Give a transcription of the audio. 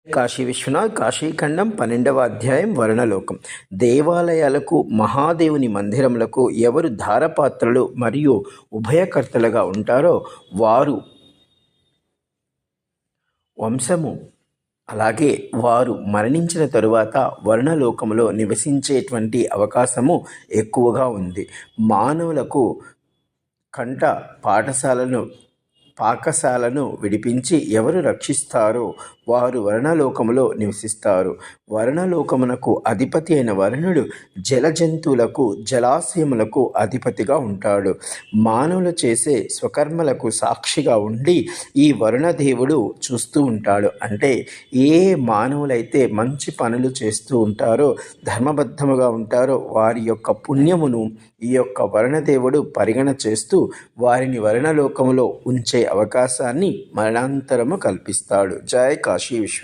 కాశీ విశ్వనాథ్ కాశీఖండం 12వ అధ్యాయం వర్ణలోకం. దేవాలయాలకు మహాదేవుని మందిరములకు ఎవరు ధారపాత్రలు మరియు ఉభయకర్తలుగా ఉంటారో వారు వంశము, అలాగే వారు మరణించిన తరువాత వర్ణలోకములో నివసించేటువంటి అవకాశము ఎక్కువగా ఉంది. మానవులకు కంట పాకశాలను విడిపించి ఎవరు రక్షిస్తారో వారు వర్ణలోకములో నివసిస్తారు. వర్ణలోకమునకు అధిపతి అయిన వరుణుడు జలజంతువులకు జలాశయములకు అధిపతిగా ఉంటాడు. మానవులు చేసే స్వకర్మలకు సాక్షిగా ఉండి ఈ వరుణదేవుడు చూస్తూ ఉంటాడు. అంటే ఏ మానవులైతే మంచి పనులు చేస్తూ ఉంటారో, ధర్మబద్ధముగా ఉంటారో వారి యొక్క పుణ్యమును ఈ యొక్క వరుణదేవుడు పరిగణ చేస్తూ వారిని వర్ణలోకములో ఉంచే అవకాశాన్ని మరణాంతరము కల్పిస్తాడు. జయ కాశీ విశ్వనాథ్.